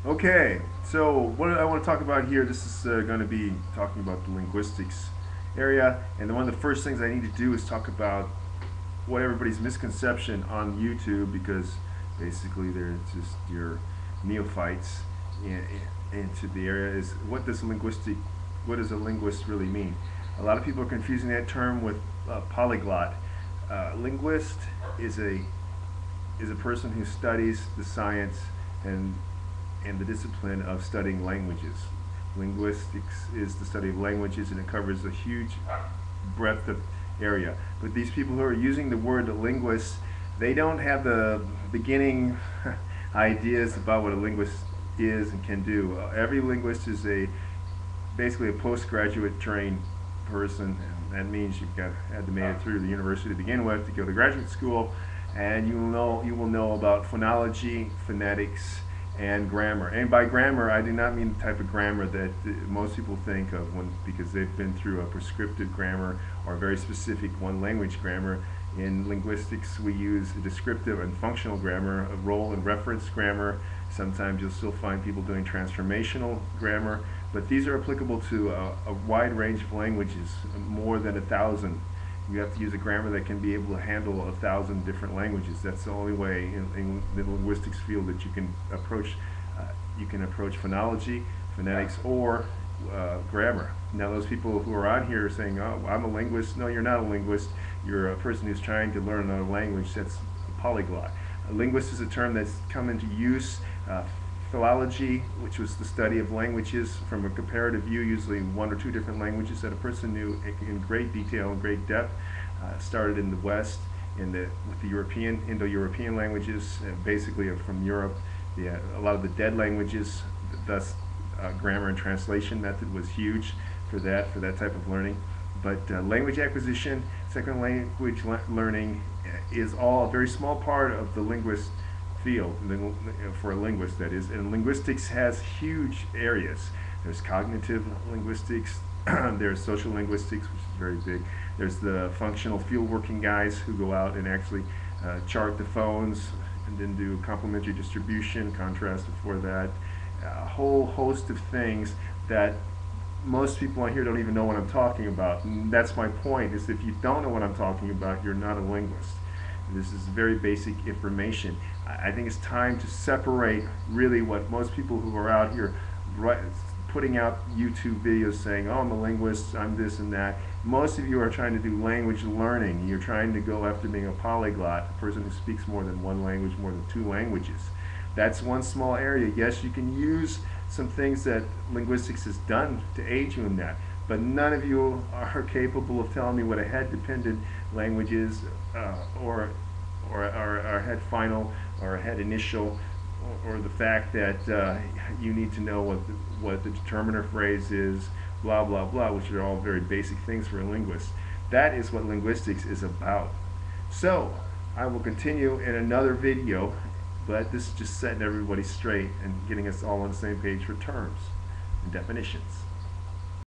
Okay, so what I want to talk about here, this is going to be talking about the linguistics area, and one of the first things I need to do is talk about what everybody's misconception on YouTube, because basically they're just your neophytes into the area, is what does a linguist really mean? A lot of people are confusing that term with polyglot. Linguist is a person who studies the science and the discipline of studying languages. Linguistics is the study of languages, and it covers a huge breadth of area. But these people who are using the word linguist, they don't have the beginning ideas about what a linguist is and can do. Every linguist is basically a postgraduate trained person, and that means had to make it through the university to begin with to go to graduate school, and you will know about phonology, phonetics, and grammar. And by grammar, I do not mean the type of grammar that most people think of because they've been through a prescriptive grammar or a very specific one language grammar. In linguistics, we use a descriptive and functional grammar, a role and reference grammar. Sometimes you'll still find people doing transformational grammar, but these are applicable to a wide range of languages, more than 1,000. You have to use a grammar that can be able to handle 1,000 different languages. That's the only way in the linguistics field that you can approach. Phonology, phonetics, or grammar. Now, those people who are on here are saying, "Oh, I'm a linguist." No, you're not a linguist. You're a person who's trying to learn another language. That's a polyglot. A linguist is a term that's come into use. Philology, which was the study of languages from a comparative view, usually one or two different languages that a person knew in great detail and great depth, started in the West with the Indo-European languages, basically from Europe. A lot of the dead languages, thus grammar and translation method was huge for that type of learning. But language acquisition, second language learning is all a very small part of the linguist field, for a linguist that is. And linguistics has huge areas. There's cognitive linguistics, there's social linguistics, which is very big. There's the functional field working guys who go out and actually chart the phones and then do complementary distribution, contrast before that. A whole host of things that most people on here don't even know what I'm talking about. And that's my point, is if you don't know what I'm talking about, you're not a linguist. This is very basic information. I think it's time to separate really what most people who are out here putting out YouTube videos saying, "Oh, I'm a linguist, I'm this and that." Most of you are trying to do language learning. You're trying to go after being a polyglot, a person who speaks more than one language, more than two languages. That's one small area. Yes, you can use some things that linguistics has done to aid you in that, but none of you are capable of telling me what a head-dependent language is, or a head final, or a head initial, or the fact that you need to know what the determiner phrase is, blah blah blah, which are all very basic things for a linguist. That is what linguistics is about. So I will continue in another video, but this is just setting everybody straight and getting us all on the same page for terms and definitions.